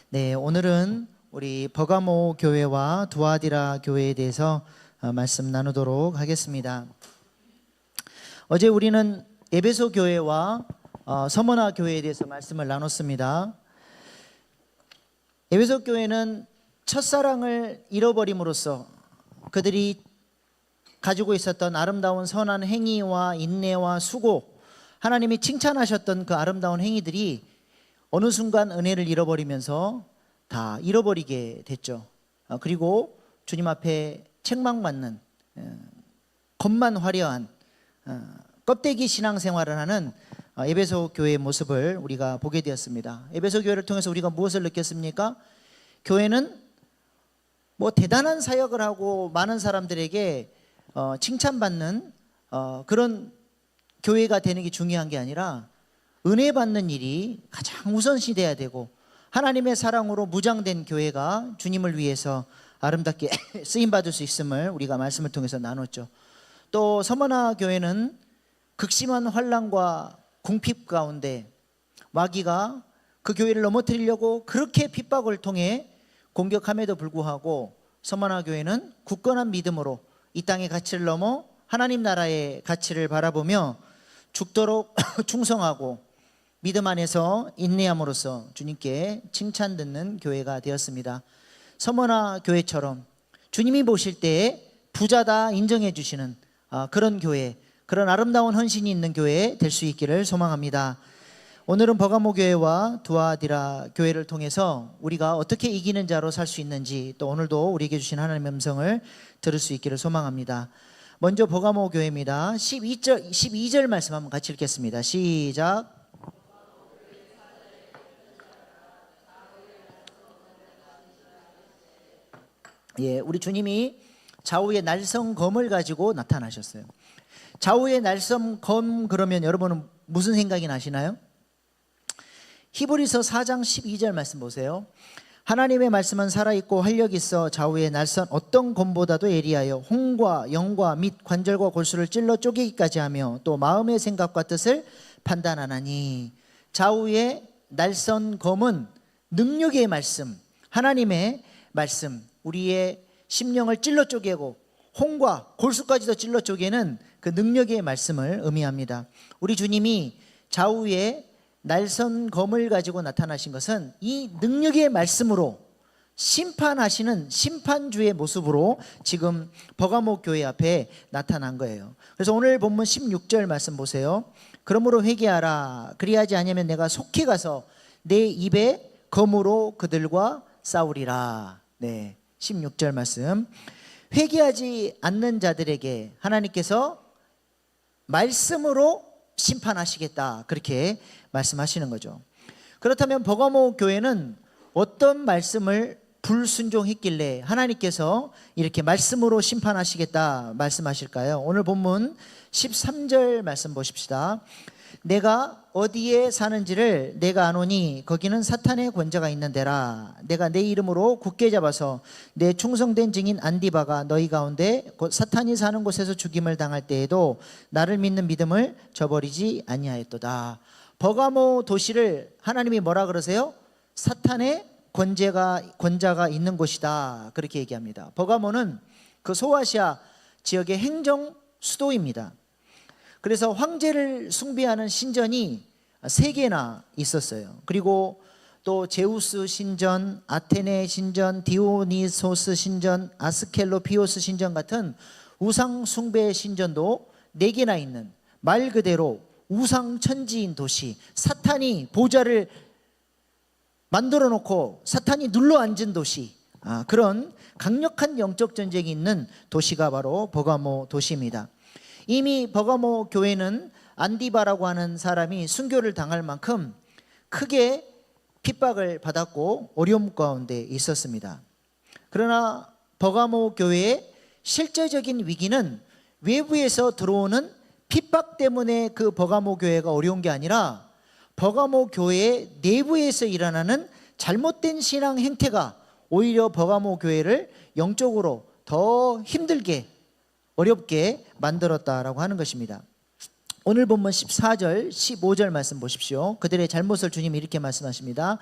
네, 오늘은 우리 버가모 교회와 두아디라 교회에 대해서 말씀 나누도록 하겠습니다. 어제 우리는 에베소 교회와 서머나 교회에 대해서 말씀을 나눴습니다. 에베소 교회는 첫사랑을 잃어버림으로써 그들이 가지고 있었던 아름다운 선한 행위와 인내와 수고, 하나님이 칭찬하셨던 그 아름다운 행위들이 어느 순간 은혜를 잃어버리면서 다 잃어버리게 됐죠. 그리고 주님 앞에 책망받는 겉만 화려한 껍데기 신앙생활을 하는 에베소 교회의 모습을 우리가 보게 되었습니다. 에베소 교회를 통해서 우리가 무엇을 느꼈습니까? 교회는 뭐 대단한 사역을 하고 많은 사람들에게 칭찬받는 그런 교회가 되는 게 중요한 게 아니라 은혜 받는 일이 가장 우선시 돼야 되고, 하나님의 사랑으로 무장된 교회가 주님을 위해서 아름답게 쓰임받을 수 있음을 우리가 말씀을 통해서 나눴죠. 또 서머나 교회는 극심한 환난과 궁핍 가운데 마귀가 그 교회를 넘어뜨리려고 그렇게 핍박을 통해 공격함에도 불구하고 서머나 교회는 굳건한 믿음으로 이 땅의 가치를 넘어 하나님 나라의 가치를 바라보며 죽도록 충성하고 믿음 안에서 인내함으로써 주님께 칭찬 듣는 교회가 되었습니다. 서머나 교회처럼 주님이 보실 때에 부자다 인정해 주시는 그런 교회, 그런 아름다운 헌신이 있는 교회 될 수 있기를 소망합니다. 오늘은 버가모 교회와 두아디라 교회를 통해서 우리가 어떻게 이기는 자로 살 수 있는지, 또 오늘도 우리에게 주신 하나님의 음성을 들을 수 있기를 소망합니다. 먼저 버가모 교회입니다. 12절 말씀 한번 같이 읽겠습니다. 시작. 예, 우리 주님이 좌우의 날성검을 가지고 나타나셨어요. 좌우의 날성검 그러면 여러분은 무슨 생각이 나시나요? 히브리서 4장 12절 말씀 보세요. 하나님의 말씀은 살아있고 활력이 있어 좌우의 날선 어떤 검보다도 예리하여 홍과 영과 및 관절과 골수를 찔러 쪼개기까지 하며 또 마음의 생각과 뜻을 판단하나니. 좌우의 날선 검은 능력의 말씀, 하나님의 말씀, 우리의 심령을 찔러 쪼개고 홍과 골수까지도 찔러 쪼개는 그 능력의 말씀을 의미합니다. 우리 주님이 좌우의 날선 검을 가지고 나타나신 것은 이 능력의 말씀으로 심판하시는 심판주의 모습으로 지금 버가모 교회 앞에 나타난 거예요. 그래서 오늘 본문 16절 말씀 보세요. 그러므로 회개하라. 그리하지 아니하면 내가 속히 가서 내 입에 검으로 그들과 싸우리라. 네, 16절 말씀. 회개하지 않는 자들에게 하나님께서 말씀으로 심판하시겠다, 그렇게 말씀하시는 거죠. 그렇다면 버가모 교회는 어떤 말씀을 불순종했길래 하나님께서 이렇게 말씀으로 심판하시겠다 말씀하실까요? 오늘 본문 13절 말씀 보십시다. 내가 어디에 사는지를 내가 아노니 거기는 사탄의 권자가 있는 데라. 내가 내 이름으로 굳게 잡아서 내 충성된 증인 안디바가 너희 가운데 곧 사탄이 사는 곳에서 죽임을 당할 때에도 나를 믿는 믿음을 저버리지 아니하였도다. 버가모 도시를 하나님이 뭐라 그러세요? 사탄의 권자가 있는 곳이다, 그렇게 얘기합니다. 버가모는 그 소아시아 지역의 행정 수도입니다. 그래서 황제를 숭배하는 신전이 3개나 있었어요. 그리고 또 제우스 신전, 아테네 신전, 디오니소스 신전, 아스켈로피오스 신전 같은 우상 숭배 신전도 4개나 있는, 말 그대로 우상 천지인 도시, 사탄이 보좌를 만들어 놓고 사탄이 눌러 앉은 도시, 그런 강력한 영적 전쟁이 있는 도시가 바로 버가모 도시입니다. 이미 버가모 교회는 안디바라고 하는 사람이 순교를 당할 만큼 크게 핍박을 받았고 어려움 가운데 있었습니다. 그러나 버가모 교회의 실제적인 위기는 외부에서 들어오는 핍박 때문에 그 버가모 교회가 어려운 게 아니라 버가모 교회의 내부에서 일어나는 잘못된 신앙 행태가 오히려 버가모 교회를 영적으로 더 힘들게 어렵게 만들었다라고 하는 것입니다. 오늘 본문 14절, 15절 말씀 보십시오. 그들의 잘못을 주님이 이렇게 말씀하십니다.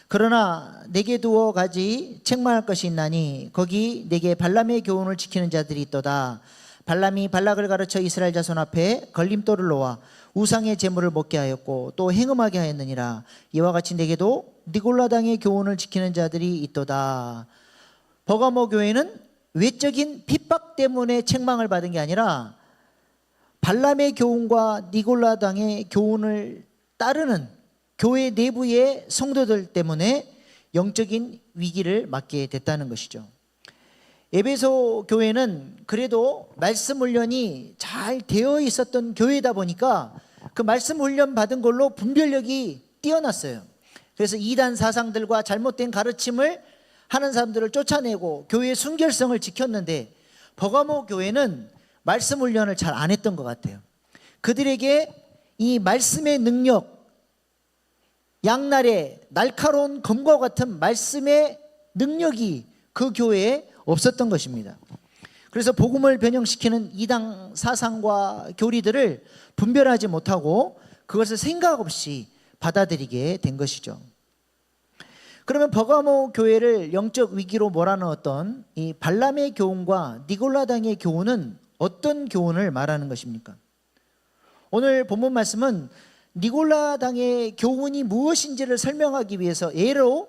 그러나 내게 두어 가지 책망할 것이 있나니 거기 내게 발람의 교훈을 지키는 자들이 있도다. 발람이 발락을 가르쳐 이스라엘 자손 앞에 걸림돌을 놓아 우상의 제물을 먹게 하였고 또 행음하게 하였느니라. 이와 같이 내게도 니골라당의 교훈을 지키는 자들이 있도다. 버가모 교회는 외적인 핍박 때문에 책망을 받은 게 아니라 발람의 교훈과 니골라당의 교훈을 따르는 교회 내부의 성도들 때문에 영적인 위기를 맞게 됐다는 것이죠. 에베소 교회는 그래도 말씀 훈련이 잘 되어 있었던 교회다 보니까 그 말씀 훈련 받은 걸로 분별력이 뛰어났어요. 그래서 이단 사상들과 잘못된 가르침을 하는 사람들을 쫓아내고 교회의 순결성을 지켰는데 버가모 교회는 말씀 훈련을 잘 안 했던 것 같아요. 그들에게 이 말씀의 능력, 양날의 날카로운 검과 같은 말씀의 능력이 그 교회에 없었던 것입니다. 그래서 복음을 변형시키는 이단 사상과 교리들을 분별하지 못하고 그것을 생각 없이 받아들이게 된 것이죠. 그러면 버가모 교회를 영적 위기로 몰아넣었던 이 발람의 교훈과 니골라당의 교훈은 어떤 교훈을 말하는 것입니까? 오늘 본문 말씀은 니골라당의 교훈이 무엇인지를 설명하기 위해서 예로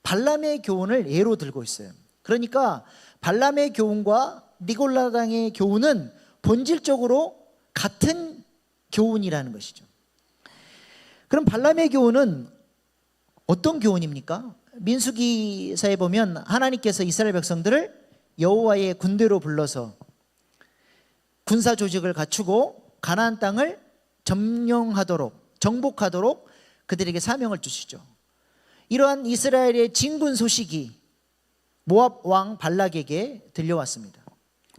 발람의 교훈을 예로 들고 있어요. 그러니까 발람의 교훈과 니골라당의 교훈은 본질적으로 같은 교훈이라는 것이죠. 그럼 발람의 교훈은 어떤 교훈입니까? 민수기사에 보면 하나님께서 이스라엘 백성들을 여호와의 군대로 불러서 군사 조직을 갖추고 가나안 땅을 점령하도록, 정복하도록 그들에게 사명을 주시죠. 이러한 이스라엘의 진군 소식이 모압 왕 발락에게 들려왔습니다.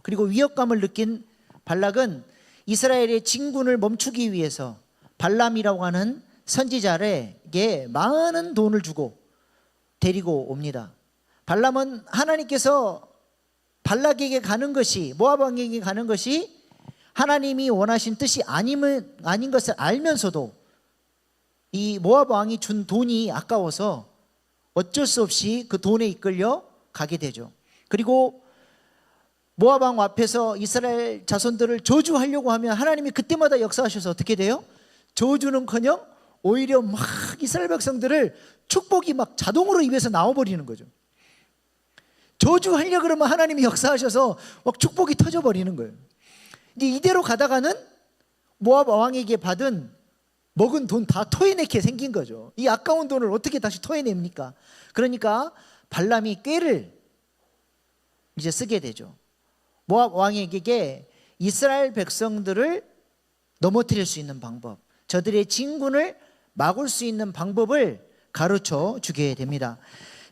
그리고 위협감을 느낀 발락은 이스라엘의 진군을 멈추기 위해서 발람이라고 하는 선지자에게 많은 돈을 주고 데리고 옵니다. 발람은 하나님께서 발락에게 가는 것이, 모압 왕에게 가는 것이 하나님이 원하신 뜻이 아닌 것을 알면서도 이 모압 왕이 준 돈이 아까워서 어쩔 수 없이 그 돈에 이끌려 가게 되죠. 그리고 모압 왕 앞에서 이스라엘 자손들을 저주하려고 하면 하나님이 그때마다 역사하셔서 어떻게 돼요? 저주는커녕 오히려 막 이스라엘 백성들을 축복이 막 자동으로 입에서 나와버리는 거죠. 저주하려고 그러면 하나님이 역사하셔서 막 축복이 터져버리는 거예요. 이제 이대로 가다가는 모압 왕에게 먹은 돈 다 토해내게 생긴 거죠. 이 아까운 돈을 어떻게 다시 토해냅니까? 그러니까 발람이 꾀를 이제 쓰게 되죠. 모압 왕에게 이스라엘 백성들을 넘어뜨릴 수 있는 방법, 저들의 진군을 막을 수 있는 방법을 가르쳐 주게 됩니다.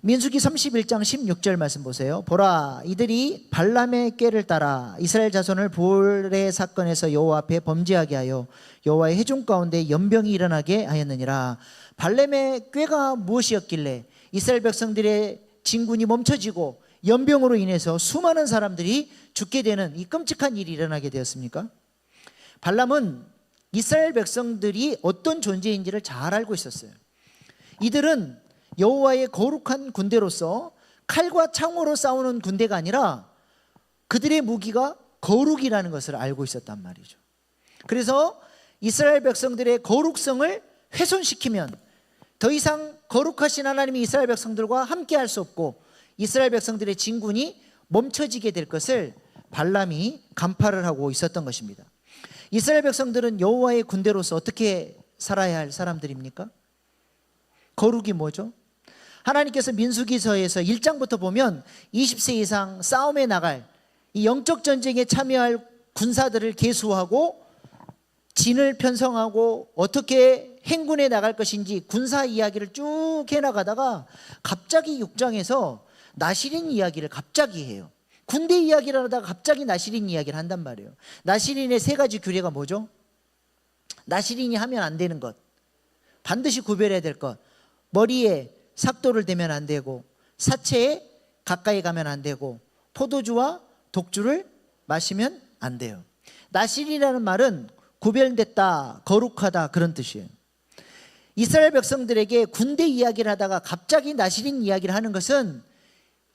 민수기 31장 16절 말씀 보세요. 보라, 이들이 발람의 꾀를 따라 이스라엘 자손을 볼의 사건에서 여호와 앞에 범죄하게 하여 여호와의 회중 가운데 연병이 일어나게 하였느니라. 발람의 꾀가 무엇이었길래 이스라엘 백성들의 진군이 멈춰지고 연병으로 인해서 수많은 사람들이 죽게 되는 이 끔찍한 일이 일어나게 되었습니까? 발람은 이스라엘 백성들이 어떤 존재인지를 잘 알고 있었어요. 이들은 여호와의 거룩한 군대로서 칼과 창으로 싸우는 군대가 아니라 그들의 무기가 거룩이라는 것을 알고 있었단 말이죠. 그래서 이스라엘 백성들의 거룩성을 훼손시키면 더 이상 거룩하신 하나님이 이스라엘 백성들과 함께 할 수 없고 이스라엘 백성들의 진군이 멈춰지게 될 것을 발람이 간파를 하고 있었던 것입니다. 이스라엘 백성들은 여호와의 군대로서 어떻게 살아야 할 사람들입니까? 거룩이 뭐죠? 하나님께서 민수기서에서 1장부터 보면 20세 이상 싸움에 나갈 이 영적 전쟁에 참여할 군사들을 계수하고 진을 편성하고 어떻게 행군해 나갈 것인지 군사 이야기를 쭉 해나가다가 갑자기 6장에서 나시린 이야기를 갑자기 해요. 군대 이야기를 하다가 갑자기 나시린 이야기를 한단 말이에요. 나시린의 세 가지 규례가 뭐죠? 나시린이 하면 안 되는 것, 반드시 구별해야 될 것, 머리에 삭도를 대면 안 되고 사체에 가까이 가면 안 되고 포도주와 독주를 마시면 안 돼요. 나실이라는 말은 구별됐다, 거룩하다 그런 뜻이에요. 이스라엘 백성들에게 군대 이야기를 하다가 갑자기 나시린 이야기를 하는 것은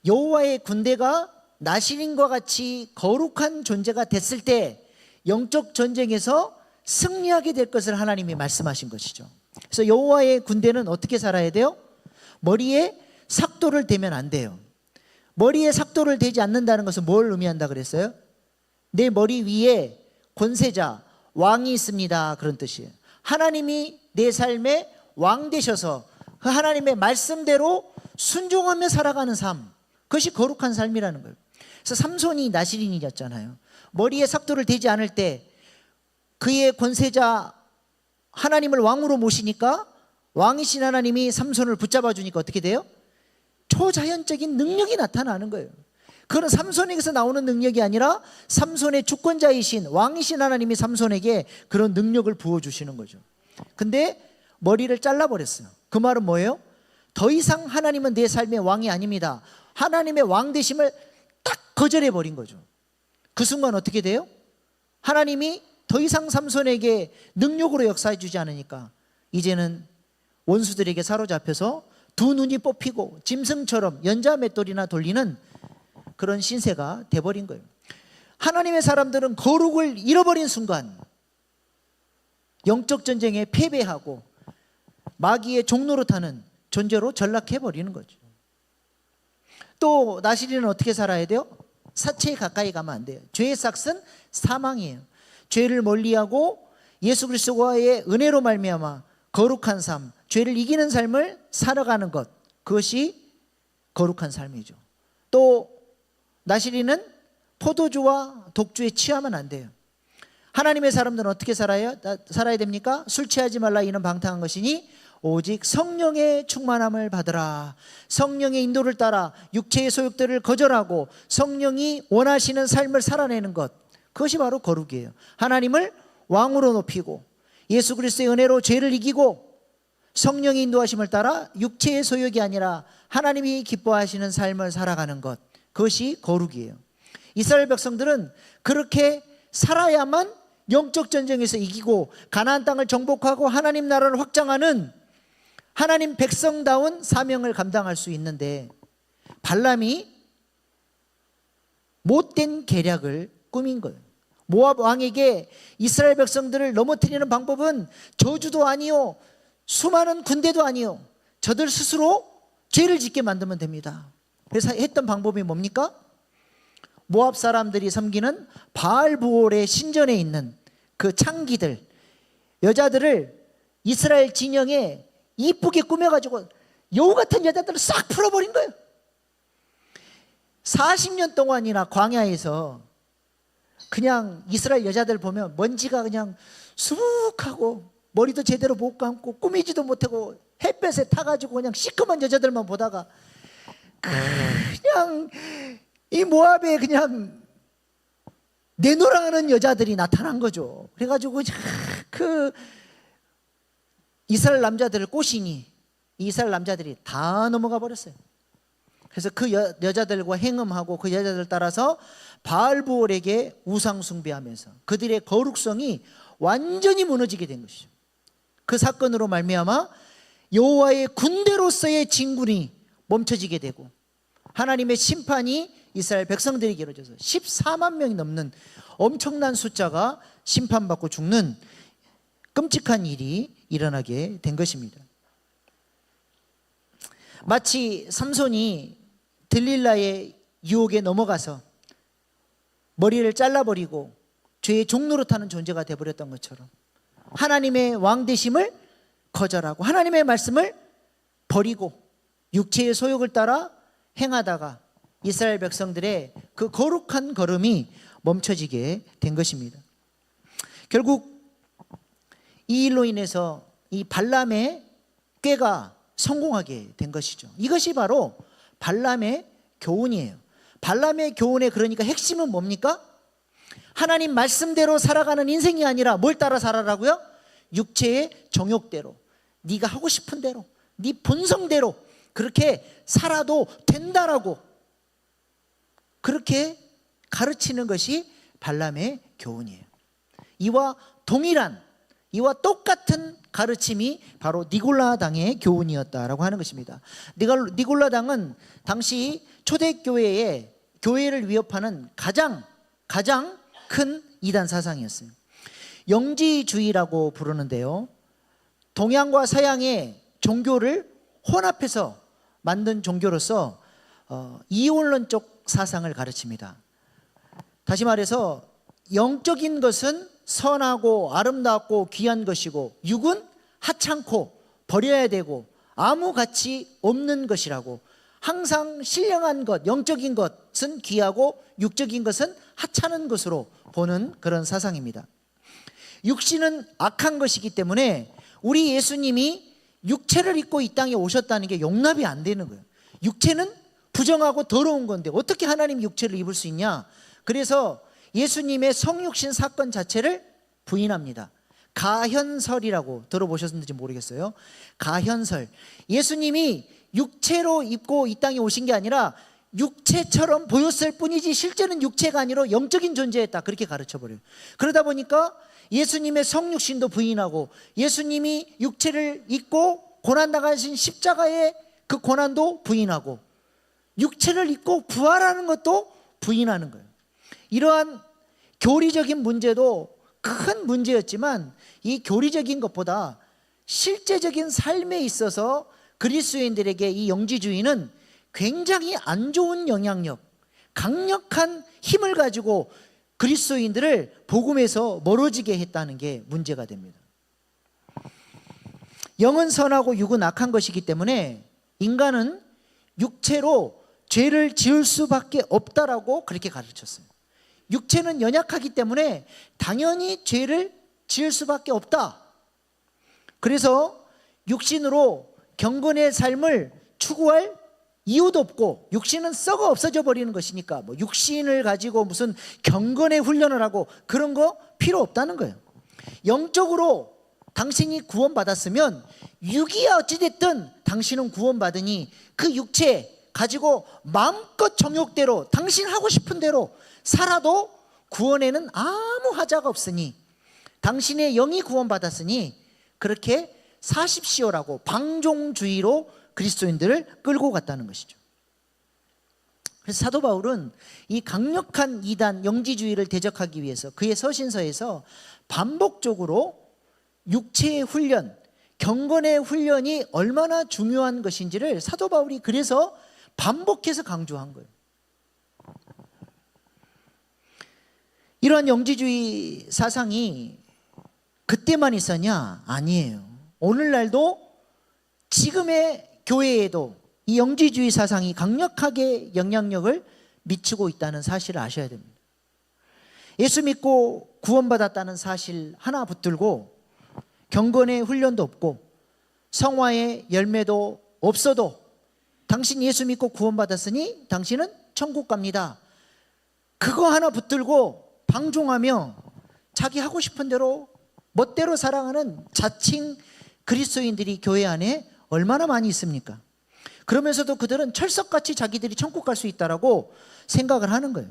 여호와의 군대가 나시린과 같이 거룩한 존재가 됐을 때 영적 전쟁에서 승리하게 될 것을 하나님이 말씀하신 것이죠. 그래서 여호와의 군대는 어떻게 살아야 돼요? 머리에 삭도를 대면 안 돼요. 머리에 삭도를 대지 않는다는 것은 뭘 의미한다 그랬어요? 내 머리 위에 권세자, 왕이 있습니다 그런 뜻이에요. 하나님이 내 삶의 왕 되셔서 그 하나님의 말씀대로 순종하며 살아가는 삶, 그것이 거룩한 삶이라는 거예요. 그래서 삼손이 나시린이었잖아요. 머리에 삭도를 대지 않을 때 그의 권세자 하나님을 왕으로 모시니까 왕이신 하나님이 삼손을 붙잡아 주니까 어떻게 돼요? 초자연적인 능력이 나타나는 거예요. 그건 삼손에게서 나오는 능력이 아니라 삼손의 주권자이신 왕이신 하나님이 삼손에게 그런 능력을 부어주시는 거죠. 근데 머리를 잘라버렸어요. 그 말은 뭐예요? 더 이상 하나님은 내 삶의 왕이 아닙니다. 하나님의 왕 되심을 딱 거절해버린 거죠. 그 순간 어떻게 돼요? 하나님이 더 이상 삼손에게 능력으로 역사해 주지 않으니까 이제는 원수들에게 사로잡혀서 두 눈이 뽑히고 짐승처럼 연자 맷돌이나 돌리는 그런 신세가 돼버린 거예요. 하나님의 사람들은 거룩을 잃어버린 순간 영적 전쟁에 패배하고 마귀의 종로로 타는 존재로 전락해버리는 거죠. 또 나시린은 어떻게 살아야 돼요? 사체에 가까이 가면 안 돼요. 죄의 삭은 사망이에요. 죄를 멀리하고 예수 그리스도와의 은혜로 말미암아 거룩한 삶, 죄를 이기는 삶을 살아가는 것, 그것이 거룩한 삶이죠. 또 나시린은 포도주와 독주에 취하면 안 돼요. 하나님의 사람들은 어떻게 살아야 됩니까? 술 취하지 말라 이는 방탕한 것이니 오직 성령의 충만함을 받으라. 성령의 인도를 따라 육체의 소욕들을 거절하고 성령이 원하시는 삶을 살아내는 것, 그것이 바로 거룩이에요. 하나님을 왕으로 높이고 예수 그리스도의 은혜로 죄를 이기고 성령의 인도하심을 따라 육체의 소욕이 아니라 하나님이 기뻐하시는 삶을 살아가는 것, 그것이 거룩이에요. 이스라엘 백성들은 그렇게 살아야만 영적 전쟁에서 이기고 가나안 땅을 정복하고 하나님 나라를 확장하는 하나님 백성다운 사명을 감당할 수 있는데, 발람이 못된 계략을 꾸민 거예요. 모압 왕에게 이스라엘 백성들을 넘어뜨리는 방법은 저주도 아니요 수많은 군대도 아니요 저들 스스로 죄를 짓게 만들면 됩니다. 그래서 했던 방법이 뭡니까? 모압 사람들이 섬기는 바알부올의 신전에 있는 그 창기들, 여자들을 이스라엘 진영에 이쁘게 꾸며가지고 여우 같은 여자들을 싹 풀어버린 거예요. 40년 동안이나 광야에서 그냥 이스라엘 여자들 보면 먼지가 그냥 수북하고 머리도 제대로 못 감고 꾸미지도 못하고 햇볕에 타가지고 그냥 시커먼 여자들만 보다가 그냥 이 모압에 그냥 내노라하는 여자들이 나타난 거죠. 그래가지고 그 이스라엘 남자들을 꼬시니 이스라엘 남자들이 다 넘어가 버렸어요. 그래서 그 여자들과 행음하고 그 여자들 따라서 바알부올에게 우상 숭배하면서 그들의 거룩성이 완전히 무너지게 된 것이죠. 그 사건으로 말미암아 여호와의 군대로서의 진군이 멈춰지게 되고 하나님의 심판이 이스라엘 백성들에게 이루어져서 14만 명이 넘는 엄청난 숫자가 심판받고 죽는 끔찍한 일이 일어나게 된 것입니다. 마치 삼손이 들릴라의 유혹에 넘어가서 머리를 잘라버리고 죄의 종로로 타는 존재가 되어버렸던 것처럼 하나님의 왕 되심을 거절하고 하나님의 말씀을 버리고 육체의 소욕을 따라 행하다가 이스라엘 백성들의 그 거룩한 걸음이 멈춰지게 된 것입니다. 결국 이 일로 인해서 이 발람의 꾀가 성공하게 된 것이죠. 이것이 바로 발람의 교훈이에요. 발람의 교훈의 그러니까 핵심은 뭡니까? 하나님 말씀대로 살아가는 인생이 아니라 뭘 따라 살아라고요? 육체의 정욕대로, 네가 하고 싶은 대로, 네 본성대로 그렇게 살아도 된다라고 그렇게 가르치는 것이 발람의 교훈이에요. 이와 동일한 이와 똑같은 가르침이 바로 니골라당의 교훈이었다라고 하는 것입니다. 니골라당은 당시 초대교회의 교회를 위협하는 가장 큰 이단 사상이었어요. 영지주의라고 부르는데요, 동양과 서양의 종교를 혼합해서 만든 종교로서 이원론적 사상을 가르칩니다. 다시 말해서 영적인 것은 선하고 아름답고 귀한 것이고 육은 하찮고 버려야 되고 아무 가치 없는 것이라고, 항상 신령한 것, 영적인 것은 귀하고 육적인 것은 하찮은 것으로 보는 그런 사상입니다. 육신은 악한 것이기 때문에 우리 예수님이 육체를 입고 이 땅에 오셨다는 게 용납이 안 되는 거예요. 육체는 부정하고 더러운 건데 어떻게 하나님 육체를 입을 수 있냐? 그래서 예수님의 성육신 사건 자체를 부인합니다. 가현설이라고 들어보셨는지 모르겠어요. 가현설. 예수님이 육체로 입고 이 땅에 오신 게 아니라 육체처럼 보였을 뿐이지 실제는 육체가 아니라 영적인 존재였다, 그렇게 가르쳐버려요. 그러다 보니까 예수님의 성육신도 부인하고, 예수님이 육체를 입고 고난당하신 십자가의 그 고난도 부인하고, 육체를 입고 부활하는 것도 부인하는 거예요. 이러한 교리적인 문제도 큰 문제였지만 이 교리적인 것보다 실제적인 삶에 있어서 그리스도인들에게 이 영지주의는 굉장히 안 좋은 영향력, 강력한 힘을 가지고 그리스도인들을 복음에서 멀어지게 했다는 게 문제가 됩니다. 영은 선하고 육은 악한 것이기 때문에 인간은 육체로 죄를 지을 수밖에 없다라고 그렇게 가르쳤어요. 육체는 연약하기 때문에 당연히 죄를 지을 수밖에 없다. 그래서 육신으로 경건의 삶을 추구할 이유도 없고, 육신은 썩어 없어져 버리는 것이니까 뭐 육신을 가지고 무슨 경건의 훈련을 하고 그런 거 필요 없다는 거예요. 영적으로 당신이 구원받았으면 육이야 어찌됐든 당신은 구원받으니 그 육체 가지고 마음껏 정욕대로 당신 하고 싶은 대로 살아도 구원에는 아무 하자가 없으니, 당신의 영이 구원받았으니 그렇게 사십시오라고 방종주의로 그리스도인들을 끌고 갔다는 것이죠. 그래서 사도 바울은 이 강력한 이단 영지주의를 대적하기 위해서 그의 서신서에서 반복적으로 육체의 훈련, 경건의 훈련이 얼마나 중요한 것인지를 사도 바울이 그래서 반복해서 강조한 거예요. 이러한 영지주의 사상이 그때만 있었냐? 아니에요. 오늘날도 지금의 교회에도 이 영지주의 사상이 강력하게 영향력을 미치고 있다는 사실을 아셔야 됩니다. 예수 믿고 구원받았다는 사실 하나 붙들고 경건의 훈련도 없고 성화의 열매도 없어도 당신 예수 믿고 구원받았으니 당신은 천국 갑니다, 그거 하나 붙들고 방종하며 자기 하고 싶은 대로 멋대로 살아가는 자칭 그리스도인들이 교회 안에 얼마나 많이 있습니까? 그러면서도 그들은 철석같이 자기들이 천국 갈 수 있다라고 생각을 하는 거예요.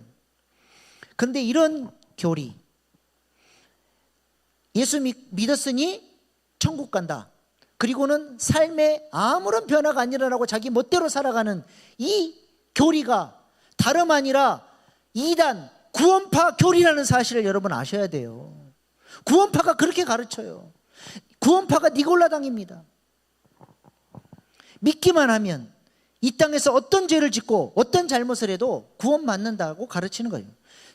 그런데 이런 교리, 예수 믿었으니 천국 간다, 그리고는 삶에 아무런 변화가 안 일어나고 자기 멋대로 살아가는 이 교리가 다름 아니라 이단 구원파 교리라는 사실을 여러분 아셔야 돼요. 구원파가 그렇게 가르쳐요. 구원파가 니골라당입니다. 믿기만 하면 이 땅에서 어떤 죄를 짓고 어떤 잘못을 해도 구원받는다고 가르치는 거예요.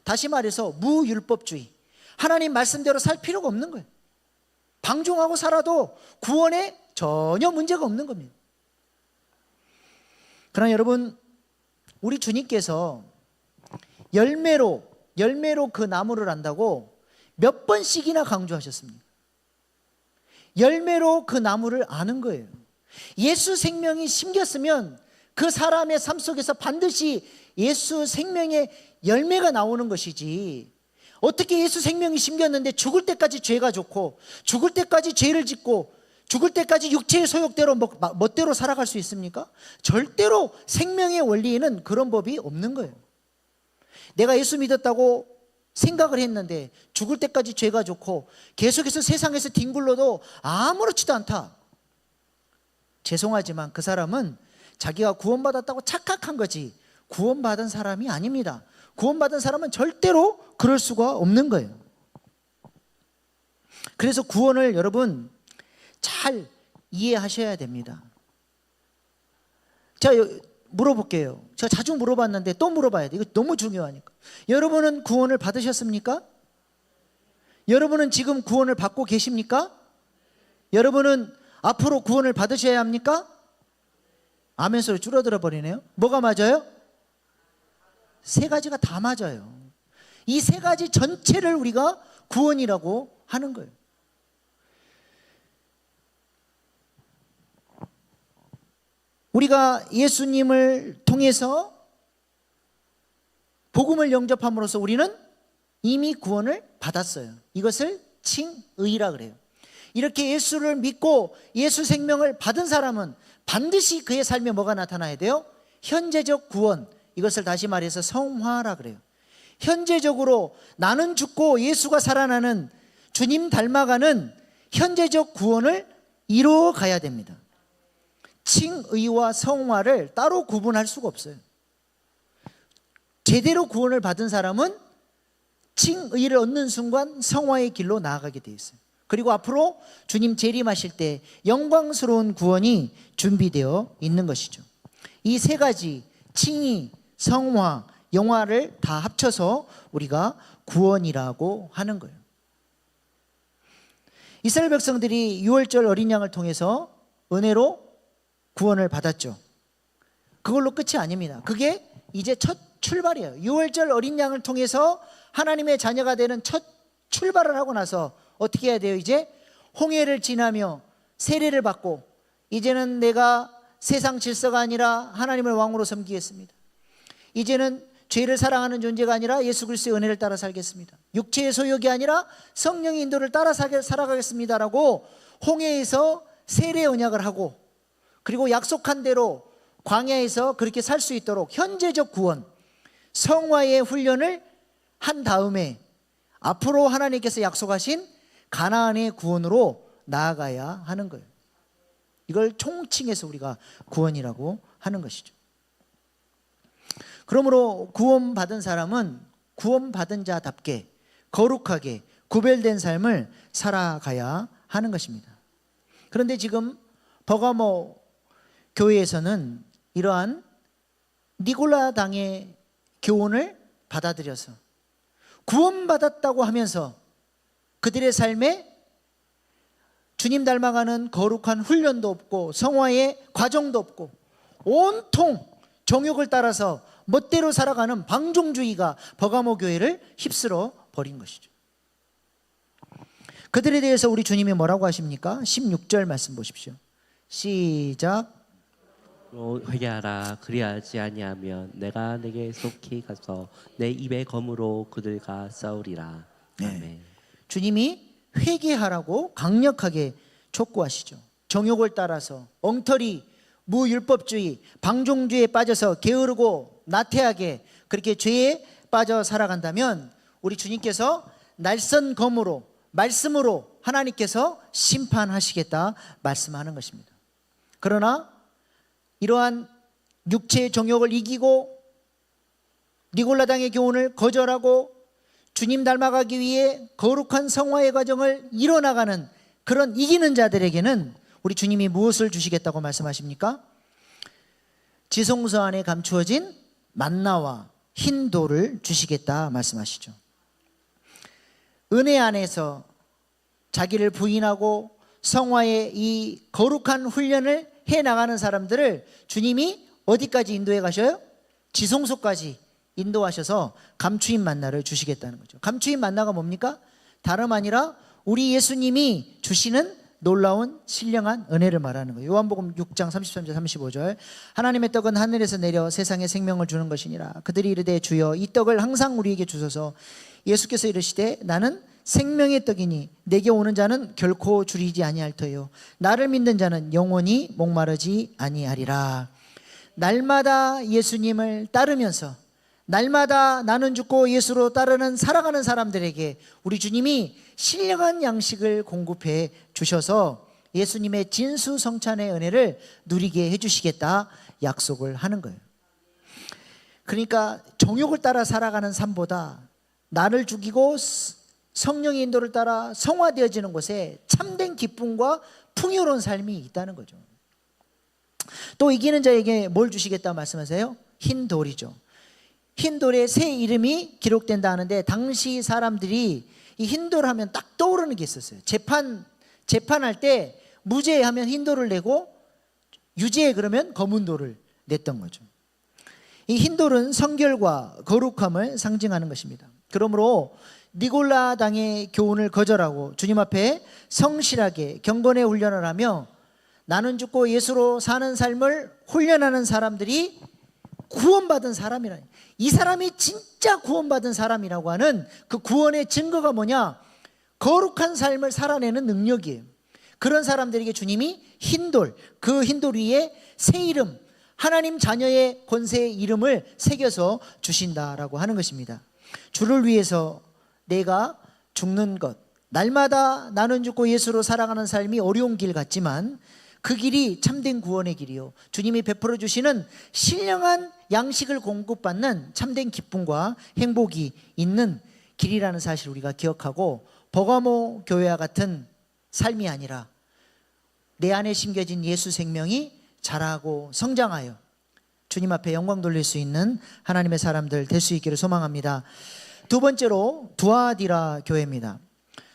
다시 말해서 무율법주의, 하나님 말씀대로 살 필요가 없는 거예요. 방종하고 살아도 구원에 전혀 문제가 없는 겁니다. 그러나 여러분, 우리 주님께서 열매로 그 나무를 안다고 몇 번씩이나 강조하셨습니까? 열매로 그 나무를 아는 거예요. 예수 생명이 심겼으면 그 사람의 삶 속에서 반드시 예수 생명의 열매가 나오는 것이지, 어떻게 예수 생명이 심겼는데 죽을 때까지 죄가 좋고 죽을 때까지 죄를 짓고 죽을 때까지 육체의 소욕대로 멋대로 살아갈 수 있습니까? 절대로 생명의 원리에는 그런 법이 없는 거예요. 내가 예수 믿었다고 생각을 했는데 죽을 때까지 죄가 좋고 계속해서 세상에서 뒹굴러도 아무렇지도 않다. 죄송하지만 그 사람은 자기가 구원받았다고 착각한 거지 구원받은 사람이 아닙니다. 구원받은 사람은 절대로 그럴 수가 없는 거예요. 그래서 구원을 여러분 잘 이해하셔야 됩니다. 제가 물어볼게요. 제가 자주 물어봤는데 또 물어봐야 돼요. 이거 너무 중요하니까. 여러분은 구원을 받으셨습니까? 여러분은 지금 구원을 받고 계십니까? 여러분은 앞으로 구원을 받으셔야 합니까? 아멘 소리 줄어들어 버리네요. 뭐가 맞아요? 세 가지가 다 맞아요. 이 세 가지 전체를 우리가 구원이라고 하는 거예요. 우리가 예수님을 통해서 복음을 영접함으로써 우리는 이미 구원을 받았어요. 이것을 칭의라 그래요. 이렇게 예수를 믿고 예수 생명을 받은 사람은 반드시 그의 삶에 뭐가 나타나야 돼요? 현재적 구원, 이것을 다시 말해서 성화라 그래요. 현재적으로 나는 죽고 예수가 살아나는 주님 닮아가는 현재적 구원을 이루어 가야 됩니다. 칭의와 성화를 따로 구분할 수가 없어요. 제대로 구원을 받은 사람은 칭의를 얻는 순간 성화의 길로 나아가게 되어 있어요. 그리고 앞으로 주님 재림하실 때 영광스러운 구원이 준비되어 있는 것이죠. 이 세 가지 칭의, 성화, 영화를 다 합쳐서 우리가 구원이라고 하는 거예요. 이스라엘 백성들이 유월절 어린 양을 통해서 은혜로 구원을 받았죠. 그걸로 끝이 아닙니다. 그게 이제 첫 출발이에요. 유월절 어린 양을 통해서 하나님의 자녀가 되는 첫 출발을 하고 나서 어떻게 해야 돼요? 이제 홍해를 지나며 세례를 받고 이제는 내가 세상 질서가 아니라 하나님을 왕으로 섬기겠습니다. 이제는 죄를 사랑하는 존재가 아니라 예수 그리스도의 은혜를 따라 살겠습니다. 육체의 소욕이 아니라 성령의 인도를 따라 살아가겠습니다라고 홍해에서 세례 언약을 하고 그리고 약속한 대로 광야에서 그렇게 살 수 있도록 현재적 구원, 성화의 훈련을 한 다음에 앞으로 하나님께서 약속하신 가나안의 구원으로 나아가야 하는 거예요. 이걸 총칭해서 우리가 구원이라고 하는 것이죠. 그러므로 구원받은 사람은 구원받은 자답게 거룩하게 구별된 삶을 살아가야 하는 것입니다. 그런데 지금 버가모 교회에서는 이러한 니골라당의 교훈을 받아들여서 구원받았다고 하면서 그들의 삶에 주님 닮아가는 거룩한 훈련도 없고 성화의 과정도 없고 온통 정욕을 따라서 멋대로 살아가는 방종주의가 버가모 교회를 휩쓸어 버린 것이죠. 그들에 대해서 우리 주님이 뭐라고 하십니까? 16절 말씀 보십시오. 시작. 회개하라. 그리하지 아니하면 내가 내게 속히 가서 내 입의 검으로 그들과 싸우리라. 아멘. 네. 주님이 회개하라고 강력하게 촉구하시죠. 정욕을 따라서 엉터리, 무율법주의, 방종주의에 빠져서 게으르고 나태하게 그렇게 죄에 빠져 살아간다면 우리 주님께서 날선 검으로 말씀으로 하나님께서 심판하시겠다 말씀하는 것입니다. 그러나 이러한 육체의 정욕을 이기고 니골라당의 교훈을 거절하고 주님 닮아가기 위해 거룩한 성화의 과정을 이뤄나가는 그런 이기는 자들에게는 우리 주님이 무엇을 주시겠다고 말씀하십니까? 지성소 안에 감추어진 만나와 흰돌을 주시겠다 말씀하시죠. 은혜 안에서 자기를 부인하고 성화의 이 거룩한 훈련을 해나가는 사람들을 주님이 어디까지 인도해 가셔요? 지성소까지 인도하셔서 감추인 만나를 주시겠다는 거죠. 감추인 만나가 뭡니까? 다름 아니라 우리 예수님이 주시는 놀라운 신령한 은혜를 말하는 거예요. 요한복음 6장 33절 35절 하나님의 떡은 하늘에서 내려 세상에 생명을 주는 것이니라. 그들이 이르되 주여 이 떡을 항상 우리에게 주소서. 예수께서 이르시되 나는 생명의 떡이니 내게 오는 자는 결코 줄이지 아니할 터요 나를 믿는 자는 영원히 목마르지 아니하리라. 날마다 예수님을 따르면서 날마다 나는 죽고 예수로 따르는 살아가는 사람들에게 우리 주님이 신령한 양식을 공급해 주셔서 예수님의 진수성찬의 은혜를 누리게 해주시겠다 약속을 하는 거예요. 그러니까 정욕을 따라 살아가는 삶보다 나를 죽이고 성령의 인도를 따라 성화되어지는 곳에 참된 기쁨과 풍요로운 삶이 있다는 거죠. 또 이기는 자에게 뭘 주시겠다 말씀하세요? 흰 돌이죠. 흰 돌에 새 이름이 기록된다 하는데 당시 사람들이 이 흰 돌 하면 딱 떠오르는 게 있었어요. 재판할 때 무죄 하면 흰 돌을 내고 유죄 그러면 검은 돌을 냈던 거죠. 이 흰 돌은 성결과 거룩함을 상징하는 것입니다. 그러므로 니골라 당의 교훈을 거절하고 주님 앞에 성실하게 경건의 훈련을 하며 나는 죽고 예수로 사는 삶을 훈련하는 사람들이 구원받은 사람이라. 이 사람이 진짜 구원받은 사람이라고 하는 그 구원의 증거가 뭐냐? 거룩한 삶을 살아내는 능력이에요. 그런 사람들에게 주님이 흰돌, 그 흰돌 위에 새 이름, 하나님 자녀의 권세의 이름을 새겨서 주신다라고 하는 것입니다. 주를 위해서 내가 죽는 것, 날마다 나는 죽고 예수로 살아가는 삶이 어려운 길 같지만 그 길이 참된 구원의 길이요, 주님이 베풀어 주시는 신령한 양식을 공급받는 참된 기쁨과 행복이 있는 길이라는 사실을 우리가 기억하고 버가모 교회와 같은 삶이 아니라 내 안에 심겨진 예수 생명이 자라고 성장하여 주님 앞에 영광 돌릴 수 있는 하나님의 사람들 될 수 있기를 소망합니다. 두 번째로 두아디라 교회입니다.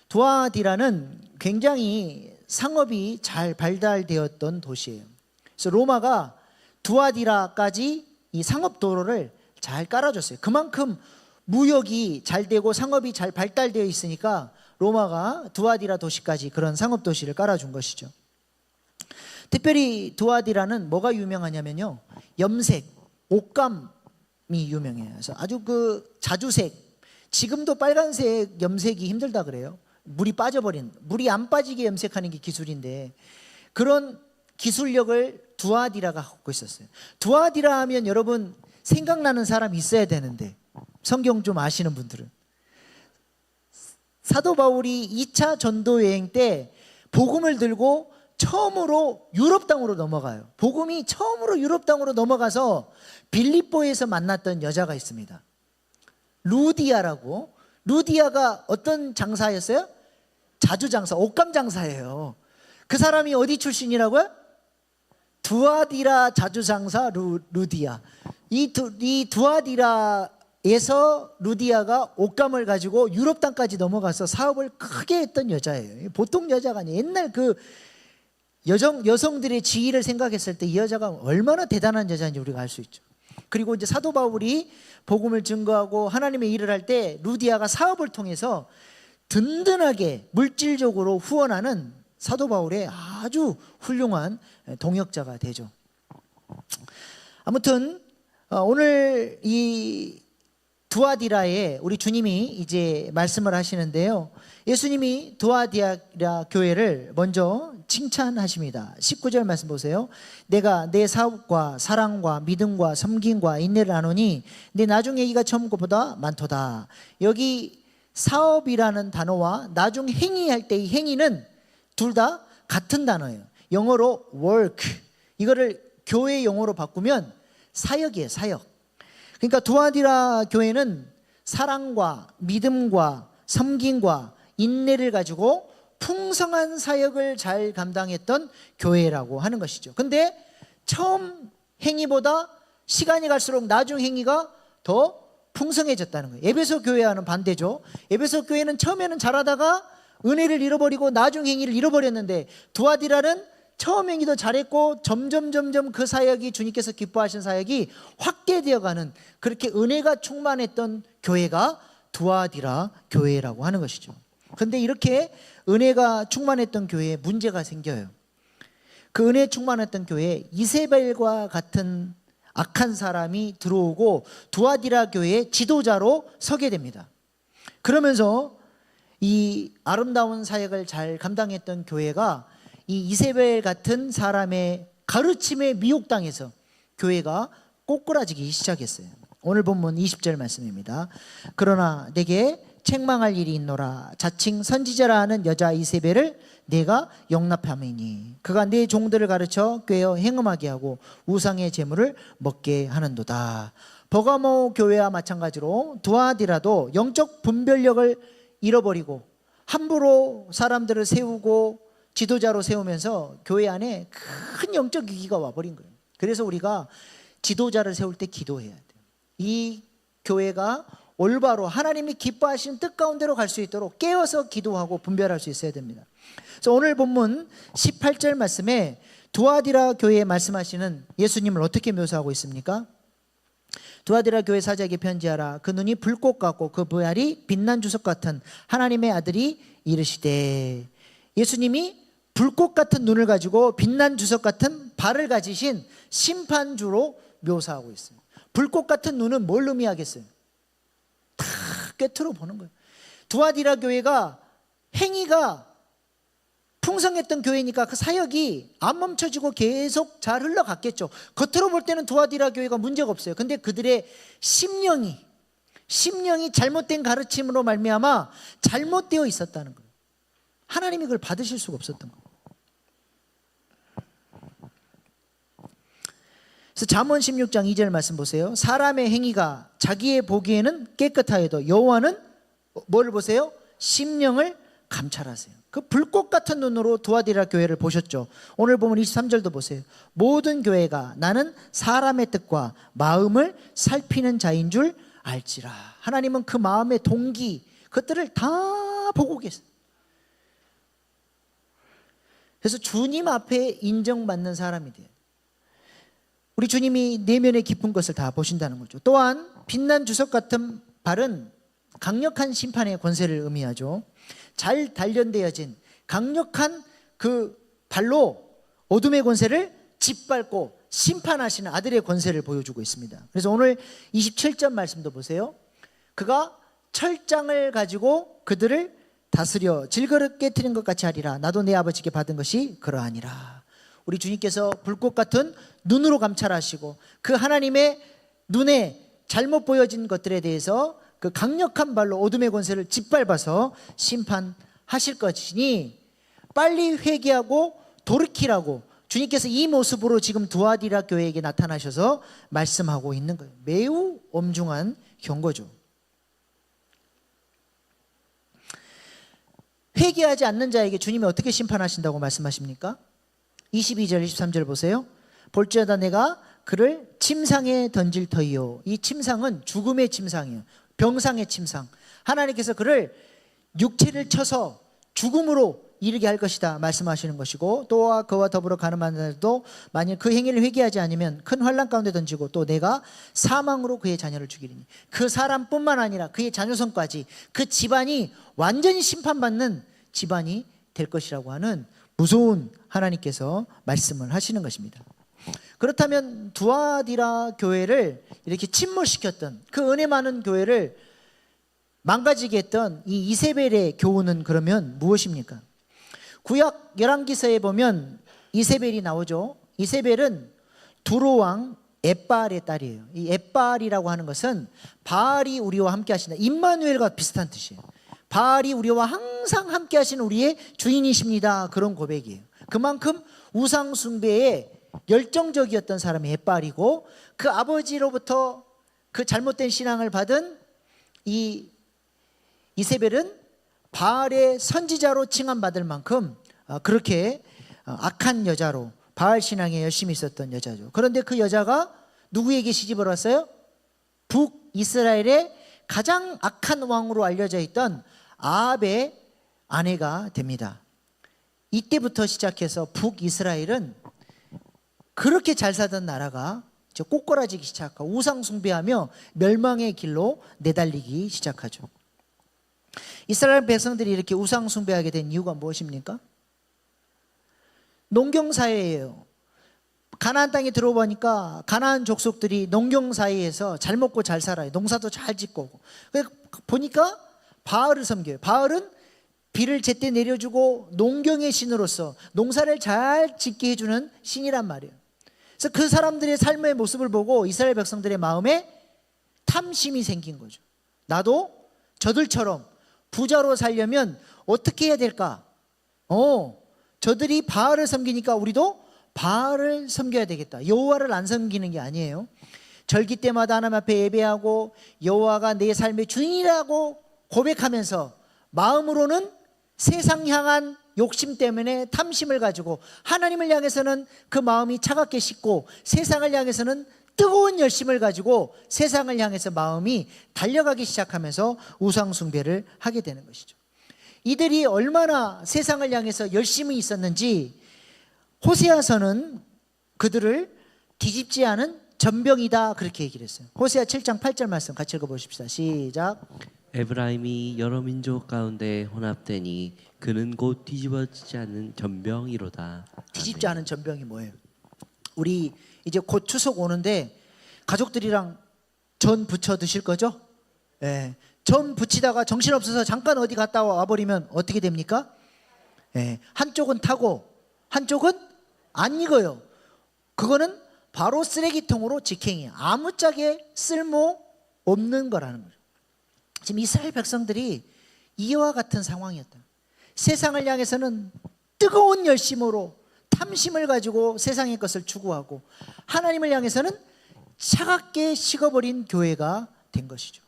두아디라는 굉장히 상업이 잘 발달되었던 도시예요. 그래서 로마가 두아디라까지 이 상업 도로를 잘 깔아줬어요. 그만큼 무역이 잘 되고 상업이 잘 발달되어 있으니까 로마가 두아디라 도시까지 그런 상업 도시를 깔아준 것이죠. 특별히 두아디라는 뭐가 유명하냐면요, 염색, 옷감이 유명해요. 그래서 아주 그 자주색, 지금도 빨간색 염색이 힘들다 그래요. 물이 안 빠지게 염색하는 게 기술인데 그런 기술력을 두아디라가 갖고 있었어요. 두아디라 하면 여러분 생각나는 사람이 있어야 되는데 성경 좀 아시는 분들은 사도 바울이 2차 전도 여행 때 복음을 들고 처음으로 유럽 땅으로 넘어가요. 복음이 처음으로 유럽 땅으로 넘어가서 빌립보에서 만났던 여자가 있습니다. 루디아라고. 루디아가 어떤 장사였어요? 자주장사, 옷감 장사예요. 그 사람이 어디 출신이라고요? 두아디라 자주장사 루디아. 이 두아디라에서 루디아가 옷감을 가지고 유럽 땅까지 넘어가서 사업을 크게 했던 여자예요. 보통 여자가 아니에요. 옛날 그 여성들의 지위를 생각했을 때 이 여자가 얼마나 대단한 여자인지 우리가 알 수 있죠. 그리고 이제 사도 바울이 복음을 증거하고 하나님의 일을 할 때 루디아가 사업을 통해서 든든하게 물질적으로 후원하는 사도 바울의 아주 훌륭한 동역자가 되죠. 아무튼 오늘 이 두아디라에 우리 주님이 이제 말씀을 하시는데요, 예수님이 두아디라 교회를 먼저 칭찬하십니다. 19절 말씀 보세요. 내가 내 사업과 사랑과 믿음과 섬김과 인내를 아노니 내 나중 얘기가 처음 것보다 많도다. 여기 사업이라는 단어와 나중 행위할 때 이 행위는 둘 다 같은 단어예요. 영어로 work, 이거를 교회 용어로 바꾸면 사역이에요. 사역. 그러니까 두아디라 교회는 사랑과 믿음과 섬김과 인내를 가지고 풍성한 사역을 잘 감당했던 교회라고 하는 것이죠. 근데 처음 행위보다 시간이 갈수록 나중 행위가 더 풍성해졌다는 거예요. 에베소 교회와는 반대죠. 에베소 교회는 처음에는 잘하다가 은혜를 잃어버리고 나중 행위를 잃어버렸는데 두아디라는 처음 행위도 잘했고 점점 그 사역이 주님께서 기뻐하신 사역이 확대되어가는, 그렇게 은혜가 충만했던 교회가 두아디라 교회라고 하는 것이죠. 그런데 이렇게 은혜가 충만했던 교회에 문제가 생겨요. 그 은혜 충만했던 교회에 이세벨과 같은 악한 사람이 들어오고 두아디라 교회의 지도자로 서게 됩니다. 그러면서 이 아름다운 사역을 잘 감당했던 교회가 이 이세벨 같은 사람의 가르침에 미혹당해서 교회가 꼬꾸라지기 시작했어요. 오늘 본문 20절 말씀입니다. 그러나 내게 책망할 일이 있노라. 자칭 선지자라 하는 여자 이세벨을 내가 용납함이니 그가 내 종들을 가르쳐 꾀어 행음하게 하고 우상의 제물을 먹게 하는도다. 버가모 교회와 마찬가지로 두아디라도 영적 분별력을 잃어버리고 함부로 사람들을 세우고 지도자로 세우면서 교회 안에 큰 영적 위기가 와버린 거예요. 그래서 우리가 지도자를 세울 때 기도해야 돼요. 이 교회가 올바로 하나님이 기뻐하시는 뜻 가운데로 갈 수 있도록 깨어서 기도하고 분별할 수 있어야 됩니다. 그래서 오늘 본문 18절 말씀에 두아디라 교회에 말씀하시는 예수님을 어떻게 묘사하고 있습니까? 두아디라 교회 사자에게 편지하라. 그 눈이 불꽃 같고 그 부활이 빛난 주석 같은 하나님의 아들이 이르시되, 예수님이 불꽃 같은 눈을 가지고 빛난 주석 같은 발을 가지신 심판주로 묘사하고 있어요. 불꽃 같은 눈은 뭘 의미하겠어요? 다 꿰뚫어 보는 거예요. 두아디라 교회가 행위가 풍성했던 교회니까 그 사역이 안 멈춰지고 계속 잘 흘러갔겠죠. 겉으로 볼 때는 두아디라 교회가 문제가 없어요. 근데 그들의 심령이 잘못된 가르침으로 말미암아 잘못되어 있었다는 거예요. 하나님이 그걸 받으실 수가 없었던 거예요. 그래서 잠언 16장 2절 말씀 보세요. 사람의 행위가 자기의 보기에는 깨끗하여도 여호와는 뭘 보세요? 심령을 감찰하세요. 그 불꽃 같은 눈으로 두아디라 교회를 보셨죠. 오늘 보면 23절도 보세요. 모든 교회가 나는 사람의 뜻과 마음을 살피는 자인 줄 알지라. 하나님은 그 마음의 동기, 그것들을 다 보고 계세요. 그래서 주님 앞에 인정받는 사람이 돼요. 우리 주님이 내면의 깊은 것을 다 보신다는 거죠. 또한 빛난 주석 같은 발은 강력한 심판의 권세를 의미하죠. 잘 단련되어진 강력한 그 발로 어둠의 권세를 짓밟고 심판하시는 아들의 권세를 보여주고 있습니다. 그래서 오늘 27절 말씀도 보세요. 그가 철장을 가지고 그들을 다스려 질그릇 깨트린 것 같이 하리라. 나도 내 아버지께 받은 것이 그러하니라. 우리 주님께서 불꽃 같은 눈으로 감찰하시고 그 하나님의 눈에 잘못 보여진 것들에 대해서 그 강력한 발로 어둠의 권세를 짓밟아서 심판하실 것이니 빨리 회개하고 돌이키라고 주님께서 이 모습으로 지금 두아디라 교회에게 나타나셔서 말씀하고 있는 거예요. 매우 엄중한 경고죠. 회개하지 않는 자에게 주님이 어떻게 심판하신다고 말씀하십니까? 22절 23절 보세요. 볼지어다 내가 그를 침상에 던질 터이요. 이 침상은 죽음의 침상이에요. 병상의 침상. 하나님께서 그를 육체를 쳐서 죽음으로 이르게 할 것이다 말씀하시는 것이고, 또 그와 더불어 가늠한 자도 만일 그 행위를 회개하지 않으면 큰 환난 가운데 던지고 또 내가 사망으로 그의 자녀를 죽이리니, 그 사람뿐만 아니라 그의 자녀손까지 그 집안이 완전히 심판받는 집안이 될 것이라고 하는 무서운 하나님께서 말씀을 하시는 것입니다. 그렇다면 두아디라 교회를 이렇게 침몰시켰던 그 은혜 많은 교회를 망가지게 했던 이 이세벨의 교훈은 그러면 무엇입니까? 구약 열왕기서에 보면 이세벨이 나오죠. 이세벨은 두로왕 엣바알의 딸이에요. 이 엣바알이라고 하는 것은 바알이 우리와 함께 하신다, 임마누엘과 비슷한 뜻이에요. 바알이 우리와 항상 함께 하시는 우리의 주인이십니다, 그런 고백이에요. 그만큼 우상 숭배에 열정적이었던 사람이 엣바알이고, 그 아버지로부터 그 잘못된 신앙을 받은 이 이세벨은 바알의 선지자로 칭함받을 만큼 그렇게 악한 여자로 바알 신앙에 열심히 있었던 여자죠. 그런데 그 여자가 누구에게 시집을 왔어요? 북이스라엘의 가장 악한 왕으로 알려져 있던 아합의 아내가 됩니다. 이때부터 시작해서 북이스라엘은 그렇게 잘 살던 나라가 꼬꾸라지기 시작하고 우상 숭배하며 멸망의 길로 내달리기 시작하죠. 이스라엘 백성들이 이렇게 우상 숭배하게 된 이유가 무엇입니까? 농경사회예요. 가나안 땅에 들어보니까 가나안 족속들이 농경사회에서 잘 먹고 잘 살아요. 농사도 잘 짓고. 보니까 바알을 섬겨요. 바알은 비를 제때 내려주고 농경의 신으로서 농사를 잘 짓게 해주는 신이란 말이에요. 그래서 그 사람들의 삶의 모습을 보고 이스라엘 백성들의 마음에 탐심이 생긴 거죠. 나도 저들처럼 부자로 살려면 어떻게 해야 될까? 저들이 바알을 섬기니까 우리도 바알을 섬겨야 되겠다. 여호와를 안 섬기는 게 아니에요. 절기 때마다 하나님 앞에 예배하고 여호와가 내 삶의 주인이라고 고백하면서 마음으로는 세상 향한 욕심 때문에 탐심을 가지고 하나님을 향해서는 그 마음이 차갑게 식고 세상을 향해서는 뜨거운 열심을 가지고 세상을 향해서 마음이 달려가기 시작하면서 우상 숭배를 하게 되는 것이죠. 이들이 얼마나 세상을 향해서 열심이 있었는지 호세아서는 그들을 뒤집지 않은 전병이다 그렇게 얘기를 했어요. 호세아 7장 8절 말씀 같이 읽어보십시다. 시작. 에브라임이 여러 민족 가운데 혼합되니 그는 곧 뒤집어지지 않는 전병이로다. 뒤집지 않은 전병이 뭐예요? 우리 이제 곧 추석 오는데 가족들이랑 전 부쳐 드실 거죠? 예. 전 부치다가 정신없어서 잠깐 어디 갔다 와버리면 어떻게 됩니까? 예. 한쪽은 타고 한쪽은 안 익어요. 그거는 바로 쓰레기통으로 직행이에요. 아무짝에 쓸모 없는 거라는 거죠. 지금 이스라엘 백성들이 이와 같은 상황이었다. 세상을 향해서는 뜨거운 열심으로 탐심을 가지고 세상의 것을 추구하고 하나님을 향해서는 차갑게 식어버린 교회가 된 것이죠.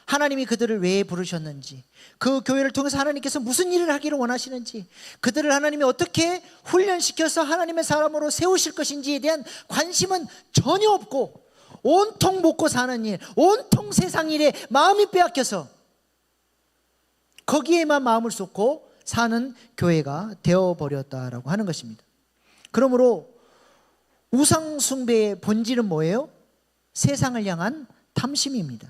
하나님이 그들을 왜 부르셨는지, 그 교회를 통해서 하나님께서 무슨 일을 하기를 원하시는지, 그들을 하나님이 어떻게 훈련시켜서 하나님의 사람으로 세우실 것인지에 대한 관심은 전혀 없고 온통 먹고 사는 일, 온통 세상 일에 마음이 빼앗겨서 거기에만 마음을 쏟고 사는 교회가 되어버렸다라고 하는 것입니다. 그러므로 우상 숭배의 본질은 뭐예요? 세상을 향한 탐심입니다.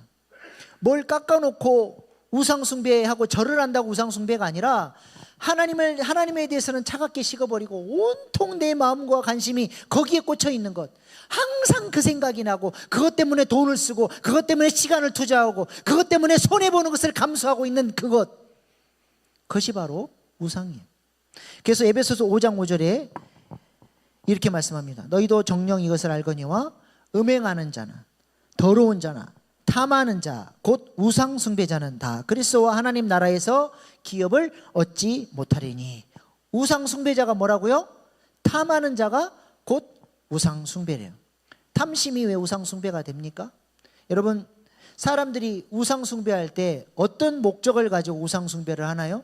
뭘 깎아놓고 우상 숭배하고 절을 한다고 우상 숭배가 아니라 하나님에 대해서는 차갑게 식어버리고 온통 내 마음과 관심이 거기에 꽂혀 있는 것, 항상 그 생각이 나고 그것 때문에 돈을 쓰고 그것 때문에 시간을 투자하고 그것 때문에 손해보는 것을 감수하고 있는 그것이 바로 우상이에요. 그래서 에베소서 5장 5절에 이렇게 말씀합니다. 너희도 정녕 이것을 알거니와 음행하는 자나 더러운 자나 탐하는 자 곧 우상 숭배자는 다 그리스도와 하나님 나라에서 기업을 얻지 못하리니. 우상 숭배자가 뭐라고요? 탐하는 자가 곧 우상 숭배래요. 탐심이 왜 우상 숭배가 됩니까? 여러분, 사람들이 우상 숭배할 때 어떤 목적을 가지고 우상 숭배를 하나요?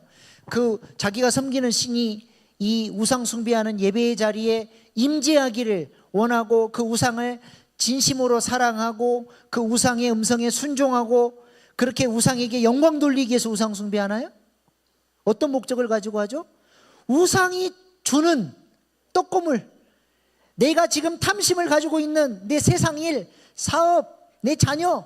자기가 섬기는 신이 이 우상 숭배하는 예배의 자리에 임재하기를 원하고 그 우상을 진심으로 사랑하고 그 우상의 음성에 순종하고 그렇게 우상에게 영광 돌리기 위해서 우상 숭배하나요? 어떤 목적을 가지고 하죠? 우상이 주는 떡고물, 내가 지금 탐심을 가지고 있는 내 세상 일, 사업, 내 자녀,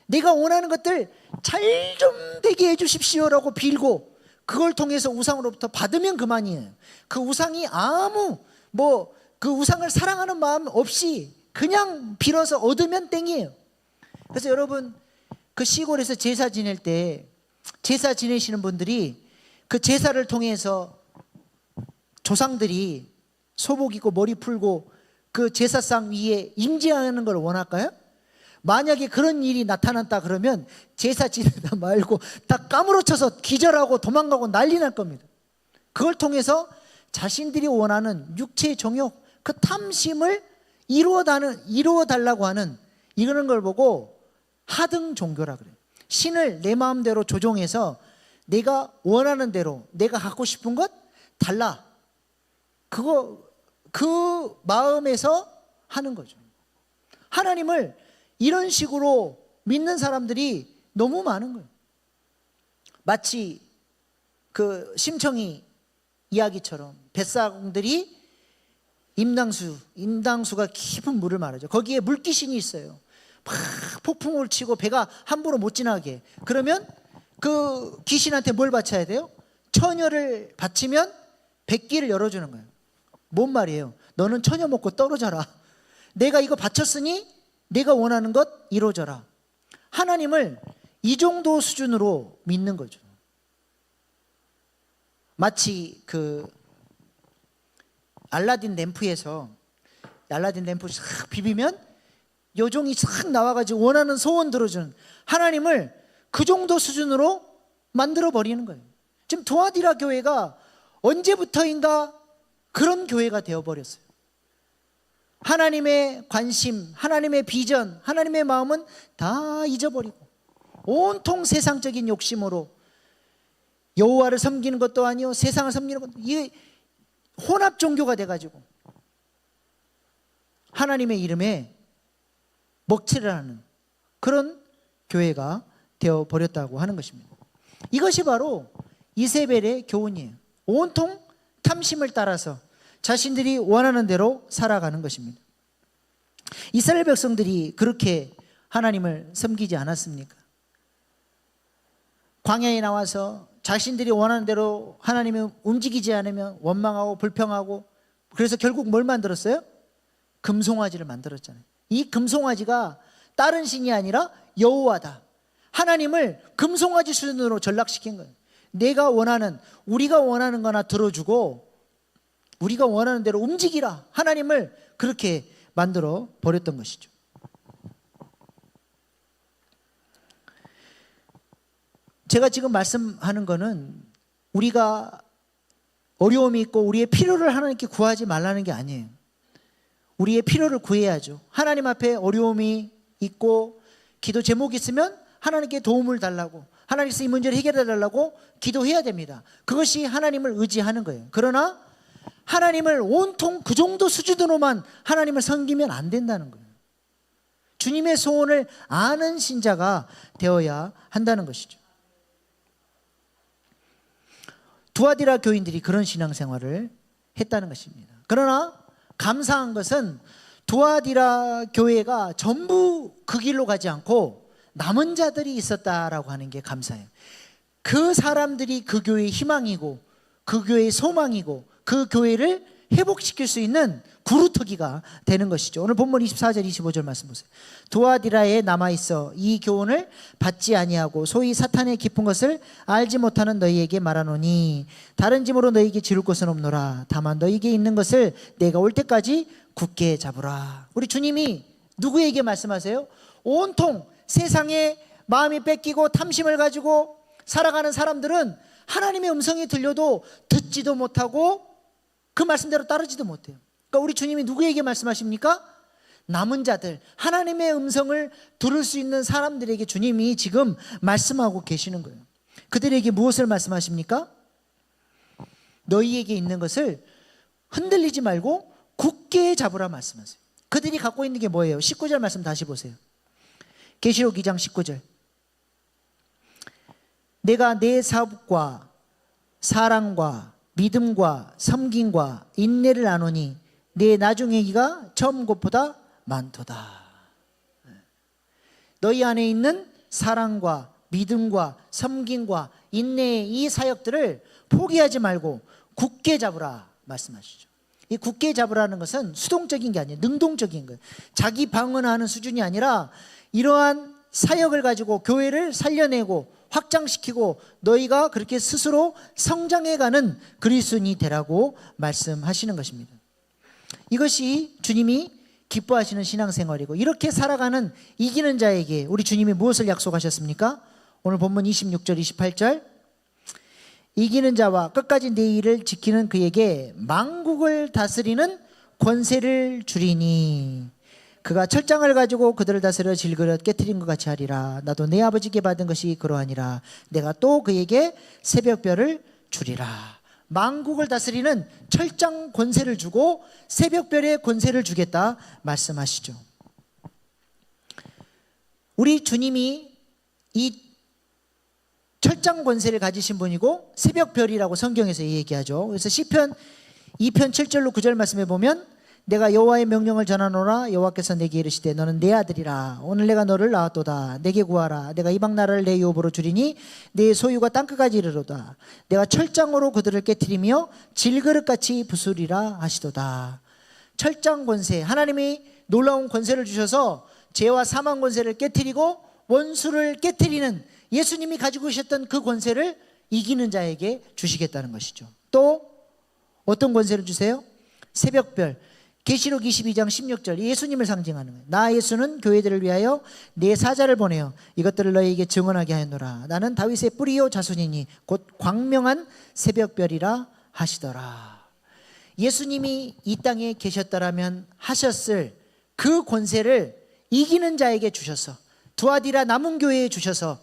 내가 원하는 것들 잘 좀 되게 해주십시오라고 빌고 그걸 통해서 우상으로부터 받으면 그만이에요. 그 우상이 그 우상을 사랑하는 마음 없이 그냥 빌어서 얻으면 땡이에요. 그래서 여러분, 그 시골에서 제사 지낼 때 제사 지내시는 분들이 그 제사를 통해서 조상들이 소복 입고 머리 풀고 그 제사상 위에 임재하는 걸 원할까요? 만약에 그런 일이 나타났다 그러면 제사 지내다 말고 다 까무러쳐서 기절하고 도망가고 난리 날 겁니다. 그걸 통해서 자신들이 원하는 육체의 정욕, 그 탐심을 이루어달라고 하는 이런 걸 보고 하등 종교라 그래요. 신을 내 마음대로 조종해서 내가 원하는 대로 내가 갖고 싶은 것 달라, 그 마음에서 하는 거죠. 하나님을 이런 식으로 믿는 사람들이 너무 많은 거예요. 마치 그 심청이 이야기처럼 뱃사공들이 임당수가 깊은 물을 말하죠. 거기에 물귀신이 있어요. 막 폭풍을 치고 배가 함부로 못 지나게. 그러면 그 귀신한테 뭘 바쳐야 돼요? 처녀를 바치면 백기를 열어주는 거예요. 뭔 말이에요? 너는 처녀 먹고 떨어져라. 내가 이거 바쳤으니 내가 원하는 것 이루어져라. 하나님을 이 정도 수준으로 믿는 거죠. 마치 알라딘 램프에서 알라딘 램프 싹 비비면 요종이 싹 나와가지고 원하는 소원 들어주는 하나님을 그 정도 수준으로 만들어 버리는 거예요. 지금 두아디라 교회가 언제부터인가 그런 교회가 되어버렸어요. 하나님의 관심, 하나님의 비전, 하나님의 마음은 다 잊어버리고 온통 세상적인 욕심으로 여호와를 섬기는 것도 아니요 세상을 섬기는 것도, 이게 혼합 종교가 돼가지고 하나님의 이름에 먹칠을 하는 그런 교회가 되어버렸다고 하는 것입니다. 이것이 바로 이세벨의 교훈이에요. 온통 탐심을 따라서 자신들이 원하는 대로 살아가는 것입니다. 이스라엘 백성들이 그렇게 하나님을 섬기지 않았습니까? 광야에 나와서 자신들이 원하는 대로 하나님이 움직이지 않으면 원망하고 불평하고, 그래서 결국 뭘 만들었어요? 금송아지를 만들었잖아요. 이 금송아지가 다른 신이 아니라 여호와다. 하나님을 금송아지 수준으로 전락시킨 거예요. 내가 원하는, 우리가 원하는 거나 들어주고 우리가 원하는 대로 움직이라. 하나님을 그렇게 만들어 버렸던 것이죠. 제가 지금 말씀하는 거는 우리가 어려움이 있고 우리의 필요를 하나님께 구하지 말라는 게 아니에요. 우리의 필요를 구해야죠. 하나님 앞에 어려움이 있고 기도 제목이 있으면 하나님께 도움을 달라고, 하나님께서 이 문제를 해결해 달라고 기도해야 됩니다. 그것이 하나님을 의지하는 거예요. 그러나 하나님을 온통 그 정도 수준으로만 하나님을 섬기면 안 된다는 거예요. 주님의 소원을 아는 신자가 되어야 한다는 것이죠. 두아디라 교인들이 그런 신앙생활을 했다는 것입니다. 그러나 감사한 것은 두아디라 교회가 전부 그 길로 가지 않고 남은 자들이 있었다라고 하는 게 감사해요. 그 사람들이 그 교회의 희망이고 그 교회의 소망이고 그 교회를 회복시킬 수 있는 구루터기가 되는 것이죠. 오늘 본문 24절 25절 말씀 보세요. 두아디라에 남아있어 이 교훈을 받지 아니하고 소위 사탄의 깊은 것을 알지 못하는 너희에게 말하노니 다른 짐으로 너희에게 지를 것은 없노라. 다만 너희에게 있는 것을 내가 올 때까지 굳게 잡으라. 우리 주님이 누구에게 말씀하세요? 온통 세상에 마음이 뺏기고 탐심을 가지고 살아가는 사람들은 하나님의 음성이 들려도 듣지도 못하고 그 말씀대로 따르지도 못해요. 그러니까 우리 주님이 누구에게 말씀하십니까? 남은 자들, 하나님의 음성을 들을 수 있는 사람들에게 주님이 지금 말씀하고 계시는 거예요. 그들에게 무엇을 말씀하십니까? 너희에게 있는 것을 흔들리지 말고 굳게 잡으라 말씀하세요. 그들이 갖고 있는 게 뭐예요? 19절 말씀 다시 보세요. 계시록 2장 19절. 내가 내 사업과 사랑과 믿음과 섬김과 인내를 나누니 내 나중에기가 처음 것보다 많도다. 너희 안에 있는 사랑과 믿음과 섬김과 인내의 이 사역들을 포기하지 말고 굳게 잡으라 말씀하시죠. 이 굳게 잡으라는 것은 수동적인 게 아니에요. 능동적인 거예요. 자기 방어하는 수준이 아니라 이러한 사역을 가지고 교회를 살려내고 확장시키고 너희가 그렇게 스스로 성장해가는 그리스도인이 되라고 말씀하시는 것입니다. 이것이 주님이 기뻐하시는 신앙생활이고, 이렇게 살아가는 이기는 자에게 우리 주님이 무엇을 약속하셨습니까? 오늘 본문 26절 28절. 이기는 자와 끝까지 내 일을 지키는 그에게 만국을 다스리는 권세를 주리니 그가 철장을 가지고 그들을 다스려 질그릇 깨트린 것 같이 하리라. 나도 내 아버지께 받은 것이 그러하니라. 내가 또 그에게 새벽별을 주리라. 만국을 다스리는 철장 권세를 주고 새벽별의 권세를 주겠다 말씀하시죠. 우리 주님이 이 철장 권세를 가지신 분이고 새벽별이라고 성경에서 얘기하죠. 그래서 시편 2편 7절로 9절 말씀에 보면 내가 여호와의 명령을 전하노라. 여호와께서 내게 이르시되 너는 내 아들이라. 오늘 내가 너를 낳았도다. 내게 구하라. 내가 이방 나라를 내 유업으로 주리니 내 소유가 땅끝까지 이르로다. 내가 철장으로 그들을 깨트리며 질그릇같이 부수리라 하시도다. 철장 권세, 하나님이 놀라운 권세를 주셔서 죄와 사망 권세를 깨트리고 원수를 깨트리는 예수님이 가지고 계셨던 그 권세를 이기는 자에게 주시겠다는 것이죠. 또 어떤 권세를 주세요? 새벽별, 계시록 22장 16절 예수님을 상징하는 거예요. 나 예수는 교회들을 위하여 내 사자를 보내어 이것들을 너희에게 증언하게 하였노라. 나는 다윗의 뿌리요 자손이니 곧 광명한 새벽별이라 하시더라. 예수님이 이 땅에 계셨더라면 하셨을 그 권세를 이기는 자에게 주셔서 두아디라 남은 교회에 주셔서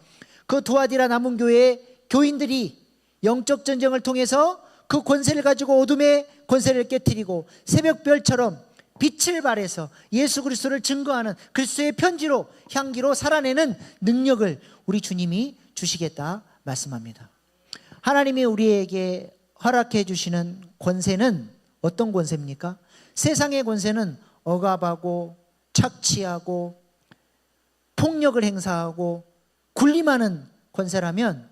그 두아디라 남은 교회의 교인들이 영적 전쟁을 통해서 그 권세를 가지고 어둠의 권세를 깨뜨리고 새벽별처럼 빛을 발해서 예수 그리스도를 증거하는 그리스도의 편지로 향기로 살아내는 능력을 우리 주님이 주시겠다 말씀합니다. 하나님이 우리에게 허락해 주시는 권세는 어떤 권세입니까? 세상의 권세는 억압하고 착취하고 폭력을 행사하고 군림하는 권세라면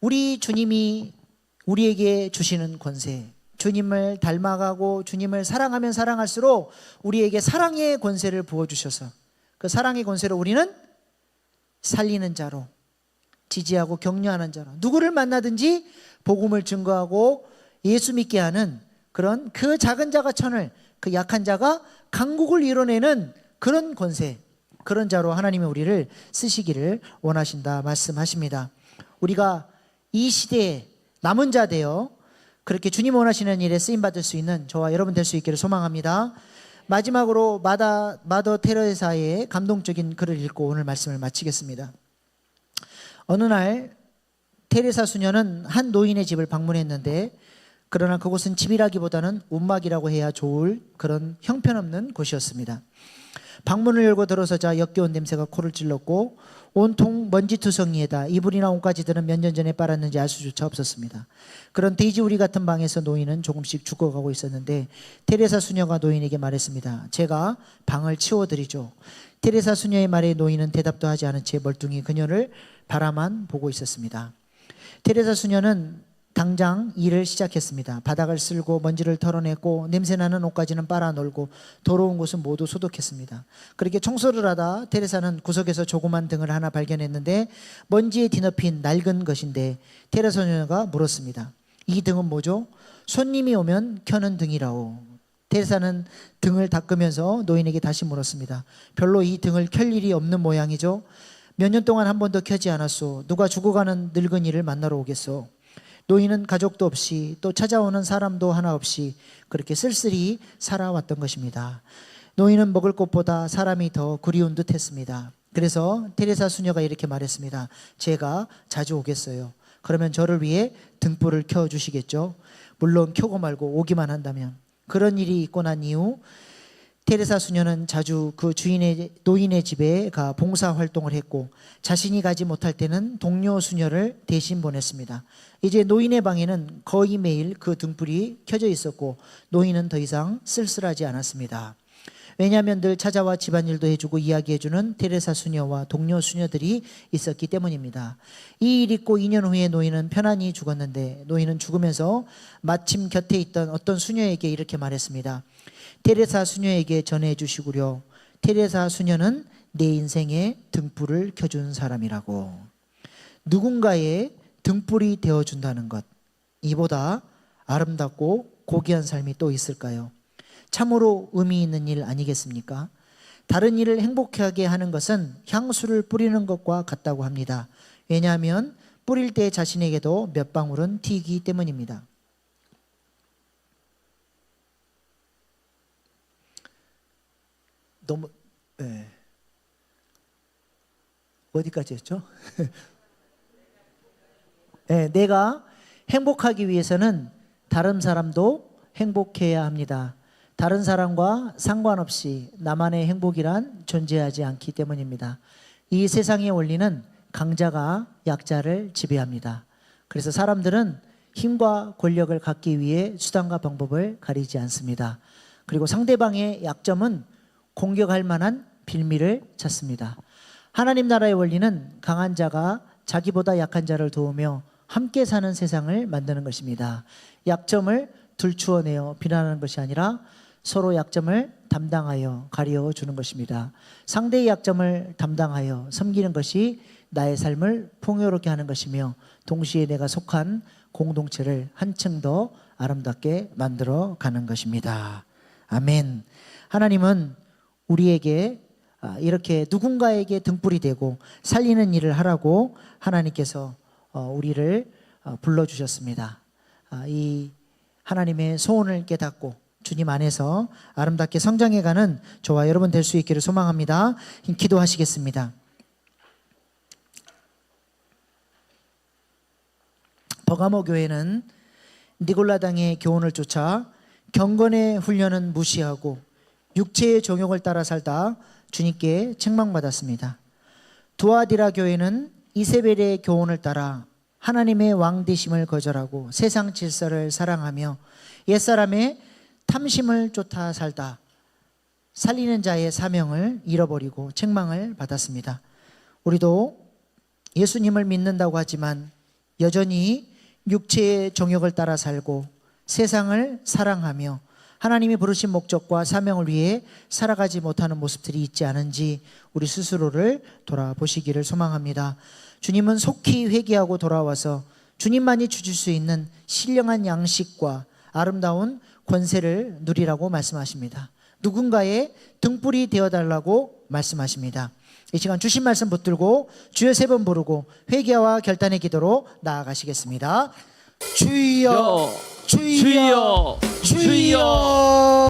우리 주님이 우리에게 주시는 권세, 주님을 닮아가고 주님을 사랑하면 사랑할수록 우리에게 사랑의 권세를 부어주셔서 그 사랑의 권세로 우리는 살리는 자로, 지지하고 격려하는 자로, 누구를 만나든지 복음을 증거하고 예수 믿게 하는 그런 그 작은 자가 천을, 그 약한 자가 강국을 이뤄내는 그런 권세, 그런 자로 하나님이 우리를 쓰시기를 원하신다 말씀하십니다. 우리가 이 시대에 남은 자 되어 그렇게 주님 원하시는 일에 쓰임받을 수 있는 저와 여러분 될 수 있기를 소망합니다. 마지막으로 마더 테레사의 감동적인 글을 읽고 오늘 말씀을 마치겠습니다. 어느 날 테레사 수녀는 한 노인의 집을 방문했는데 그러나 그곳은 집이라기보다는 움막이라고 해야 좋을 그런 형편없는 곳이었습니다. 방문을 열고 들어서자 역겨운 냄새가 코를 찔렀고 온통 먼지투성이에다 이불이나 옷가지들은 몇 년 전에 빨았는지 알 수조차 없었습니다. 그런 돼지우리 같은 방에서 노인은 조금씩 죽어가고 있었는데 테레사 수녀가 노인에게 말했습니다. 제가 방을 치워드리죠. 테레사 수녀의 말에 노인은 대답도 하지 않은 채 멀뚱히 그녀를 바라만 보고 있었습니다. 테레사 수녀는 당장 일을 시작했습니다. 바닥을 쓸고 먼지를 털어냈고 냄새나는 옷까지는 빨아놀고 더러운 곳은 모두 소독했습니다. 그렇게 청소를 하다 테레사는 구석에서 조그만 등을 하나 발견했는데 먼지에 뒤덮인 낡은 것인데 테레사 소녀가 물었습니다. 이 등은 뭐죠? 손님이 오면 켜는 등이라오. 테레사는 등을 닦으면서 노인에게 다시 물었습니다. 별로 이 등을 켤 일이 없는 모양이죠. 몇 년 동안 한 번도 켜지 않았소. 누가 죽어가는 늙은이를 만나러 오겠소. 노인은 가족도 없이 또 찾아오는 사람도 하나 없이 그렇게 쓸쓸히 살아왔던 것입니다. 노인은 먹을 것보다 사람이 더 그리운 듯 했습니다. 그래서 테레사 수녀가 이렇게 말했습니다. 제가 자주 오겠어요. 그러면 저를 위해 등불을 켜주시겠죠? 물론 켜고 말고 오기만 한다면. 그런 일이 있고 난 이후 테레사 수녀는 자주 그 노인의 집에 가 봉사활동을 했고 자신이 가지 못할 때는 동료 수녀를 대신 보냈습니다. 이제 노인의 방에는 거의 매일 그 등불이 켜져 있었고 노인은 더 이상 쓸쓸하지 않았습니다. 왜냐하면 늘 찾아와 집안일도 해주고 이야기해주는 테레사 수녀와 동료 수녀들이 있었기 때문입니다. 이 일 있고 2년 후에 노인은 편안히 죽었는데 노인은 죽으면서 마침 곁에 있던 어떤 수녀에게 이렇게 말했습니다. 테레사 수녀에게 전해주시구려. 테레사 수녀는 내 인생에 등불을 켜준 사람이라고. 누군가의 등불이 되어준다는 것, 이보다 아름답고 고귀한 삶이 또 있을까요? 참으로 의미 있는 일 아니겠습니까? 다른 일을 행복하게 하는 것은 향수를 뿌리는 것과 같다고 합니다. 왜냐하면 뿌릴 때 자신에게도 몇 방울은 튀기 때문입니다. 너무 어디까지 했죠? 내가 행복하기 위해서는 다른 사람도 행복해야 합니다. 다른 사람과 상관없이 나만의 행복이란 존재하지 않기 때문입니다. 이 세상의 원리는 강자가 약자를 지배합니다. 그래서 사람들은 힘과 권력을 갖기 위해 수단과 방법을 가리지 않습니다. 그리고 상대방의 약점은 공격할 만한 빌미를 찾습니다. 하나님 나라의 원리는 강한 자가 자기보다 약한 자를 도우며 함께 사는 세상을 만드는 것입니다. 약점을 들추어내어 비난하는 것이 아니라 서로 약점을 담당하여 가려주는 것입니다. 상대의 약점을 담당하여 섬기는 것이 나의 삶을 풍요롭게 하는 것이며 동시에 내가 속한 공동체를 한층 더 아름답게 만들어 가는 것입니다. 아멘. 하나님은 우리에게 이렇게 누군가에게 등불이 되고 살리는 일을 하라고 하나님께서 우리를 불러주셨습니다. 이 하나님의 소원을 깨닫고 주님 안에서 아름답게 성장해가는 저와 여러분 될 수 있기를 소망합니다. 기도하시겠습니다. 버가모 교회는 니골라당의 교훈을 쫓아 경건의 훈련은 무시하고 육체의 정욕을 따라 살다 주님께 책망받았습니다. 두아디라 교회는 이세벨의 교훈을 따라 하나님의 왕 되심을 거절하고 세상 질서를 사랑하며 옛사람의 탐심을 쫓아 살다 살리는 자의 사명을 잃어버리고 책망을 받았습니다. 우리도 예수님을 믿는다고 하지만 여전히 육체의 정욕을 따라 살고 세상을 사랑하며 하나님이 부르신 목적과 사명을 위해 살아가지 못하는 모습들이 있지 않은지 우리 스스로를 돌아보시기를 소망합니다. 주님은 속히 회개하고 돌아와서 주님만이 주실 수 있는 신령한 양식과 아름다운 권세를 누리라고 말씀하십니다. 누군가의 등불이 되어달라고 말씀하십니다. 이 시간 주신 말씀 붙들고 주여 3번 부르고 회개와 결단의 기도로 나아가시겠습니다. 주여, 주여, 주여